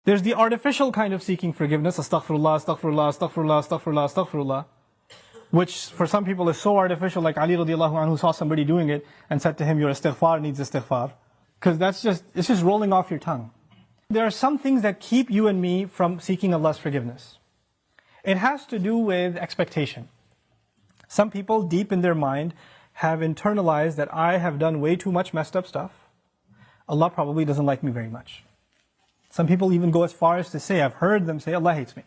There's the artificial kind of seeking forgiveness, astaghfirullah, astaghfirullah, astaghfirullah, astaghfirullah, astaghfirullah, which for some people is so artificial, like Ali radiallahu anhu saw somebody doing it and said to him, your istighfar needs istighfar. Because it's just rolling off your tongue. There are some things that keep you and me from seeking Allah's forgiveness. It has to do with expectation. Some people deep in their mind have internalized that I have done way too much messed up stuff. Allah probably doesn't like me very much. Some people even go as far as to say, I've heard them say, Allah hates me.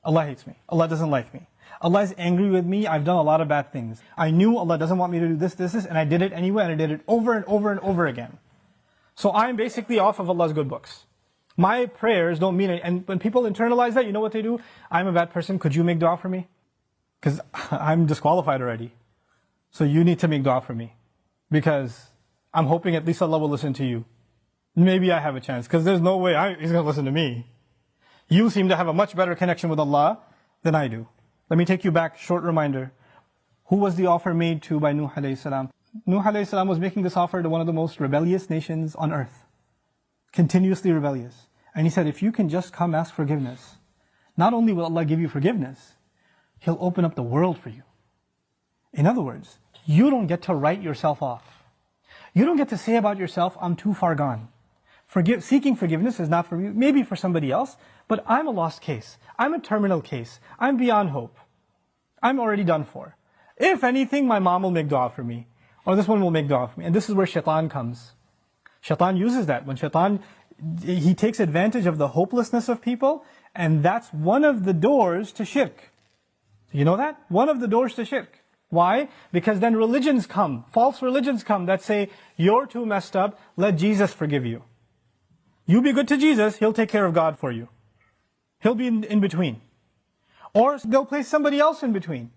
Allah hates me. Allah doesn't like me. Allah is angry with me. I've done a lot of bad things. I knew Allah doesn't want me to do this, and I did it anyway, and I did it over and over and over again. So I'm basically off of Allah's good books. My prayers don't mean it. And when people internalize that, you know what they do? I'm a bad person. Could you make dua for me? Because I'm disqualified already. So you need to make dua for me. Because I'm hoping at least Allah will listen to you. Maybe I have a chance. Because there's no way He's going to listen to me. You seem to have a much better connection with Allah than I do. Let me take you back, short reminder. Who was the offer made to by Nuh alayhi salam? Nuh alayhi salam was making this offer to one of the most rebellious nations on earth. Continuously rebellious. And he said, if you can just come ask forgiveness, not only will Allah give you forgiveness, He'll open up the world for you. In other words, you don't get to write yourself off. You don't get to say about yourself, I'm too far gone. Seeking forgiveness is not for you, maybe for somebody else, but I'm a lost case. I'm a terminal case. I'm beyond hope. I'm already done for. If anything, my mom will make dua for me. Or this one will make dua for me. And this is where shaitan comes. Shaitan uses that. When shaitan, he takes advantage of the hopelessness of people, and that's one of the doors to shirk. You know that? One of the doors to shirk. Why? Because then religions come, false religions come that say, you're too messed up, let Jesus forgive you. You be good to Jesus, He'll take care of God for you. He'll be in between. Or they'll place somebody else in between.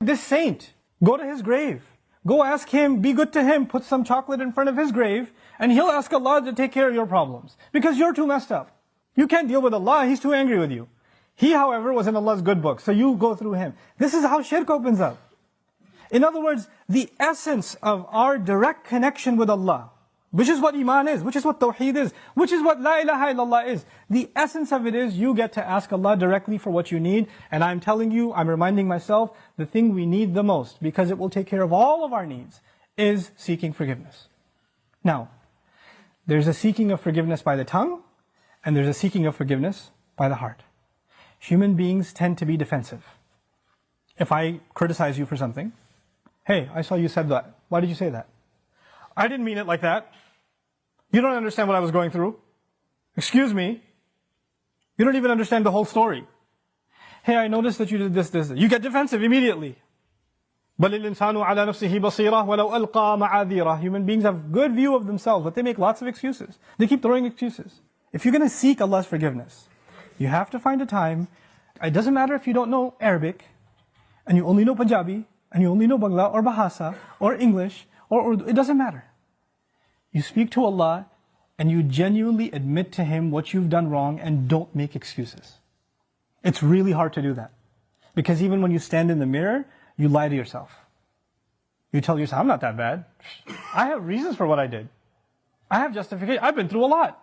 This saint, go to his grave. Go ask him, be good to him, put some chocolate in front of his grave, and he'll ask Allah to take care of your problems. Because you're too messed up. You can't deal with Allah, He's too angry with you. He, however, was in Allah's good book, so you go through him. This is how shirk opens up. In other words, the essence of our direct connection with Allah, which is what Iman is, which is what Tawheed is, which is what La ilaha illallah is. The essence of it is you get to ask Allah directly for what you need. And I'm telling you, I'm reminding myself, the thing we need the most, because it will take care of all of our needs, is seeking forgiveness. Now, there's a seeking of forgiveness by the tongue, and there's a seeking of forgiveness by the heart. Human beings tend to be defensive. If I criticize you for something, hey, I saw you said that. Why did you say that? I didn't mean it like that. You don't understand what I was going through. Excuse me. You don't even understand the whole story. Hey, I noticed that you did this. You get defensive immediately. بَلِ الْإِنسَانُ عَلَى نَفْسِهِ بَصِيرًا وَلَوْ أَلْقَى مَعَاذِيرًا. Human beings have good view of themselves, but they make lots of excuses. They keep throwing excuses. If you're going to seek Allah's forgiveness, you have to find a time. It doesn't matter if you don't know Arabic, and you only know Punjabi, and you only know Bangla, or Bahasa, or English, or Urdu. It doesn't matter. You speak to Allah, and you genuinely admit to Him what you've done wrong, and don't make excuses. It's really hard to do that. Because even when you stand in the mirror, you lie to yourself. You tell yourself, I'm not that bad. I have reasons for what I did. I have justification. I've been through a lot.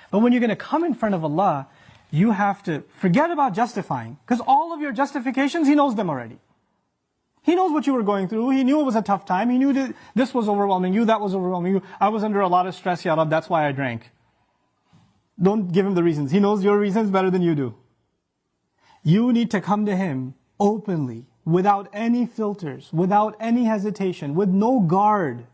But when you're going to come in front of Allah, you have to forget about justifying. Because all of your justifications, He knows them already. He knows what you were going through. He knew it was a tough time. He knew that this was overwhelming you, that was overwhelming you. I was under a lot of stress, Ya Rab, that's why I drank. Don't give Him the reasons. He knows your reasons better than you do. You need to come to Him openly, without any filters, without any hesitation, with no guard,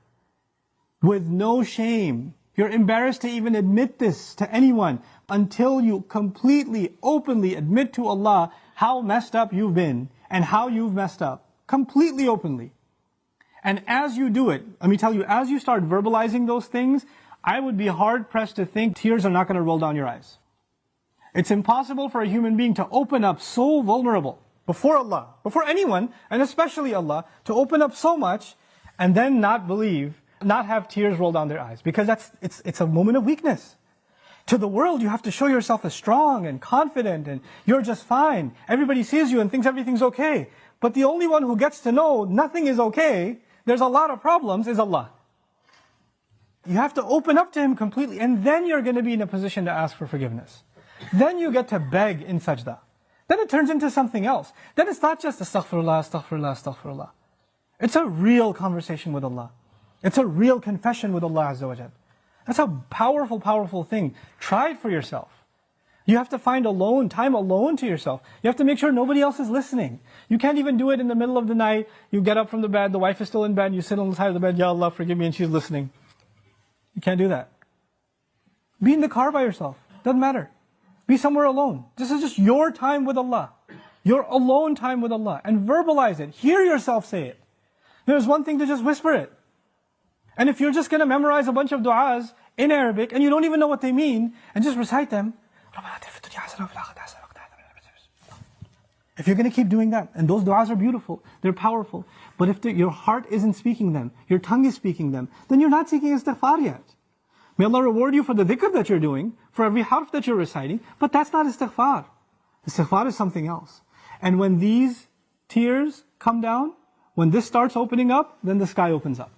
with no shame. You're embarrassed to even admit this to anyone until you completely, openly admit to Allah how messed up you've been and how you've messed up. Completely openly. And as you do it, let me tell you, as you start verbalizing those things, I would be hard-pressed to think tears are not going to roll down your eyes. It's impossible for a human being to open up so vulnerable before Allah, before anyone, and especially Allah, to open up so much and then not believe, not have tears roll down their eyes. Because it's a moment of weakness. To the world, you have to show yourself as strong and confident and you're just fine. Everybody sees you and thinks everything's okay. But the only one who gets to know nothing is okay, there's a lot of problems, is Allah. You have to open up to Him completely, and then you're going to be in a position to ask for forgiveness. Then you get to beg in sajda. Then it turns into something else. Then it's not just astaghfirullah, astaghfirullah, astaghfirullah. It's a real conversation with Allah. It's a real confession with Allah Azza wa Jal. That's a powerful, powerful thing. Try it for yourself. You have to find time alone to yourself. You have to make sure nobody else is listening. You can't even do it in the middle of the night. You get up from the bed, the wife is still in bed, you sit on the side of the bed, Ya Allah, forgive me, and she's listening. You can't do that. Be in the car by yourself. Doesn't matter. Be somewhere alone. This is just your time with Allah. Your alone time with Allah. And verbalize it. Hear yourself say it. There's one thing to just whisper it. And if you're just going to memorize a bunch of du'as in Arabic and you don't even know what they mean, and just recite them, if you're going to keep doing that, and those du'as are beautiful, they're powerful, but if your heart isn't speaking them, your tongue is speaking them, then you're not seeking istighfar yet. May Allah reward you for the dhikr that you're doing, for every harf that you're reciting, but that's not istighfar. Istighfar is something else. And when these tears come down, when this starts opening up, then the sky opens up.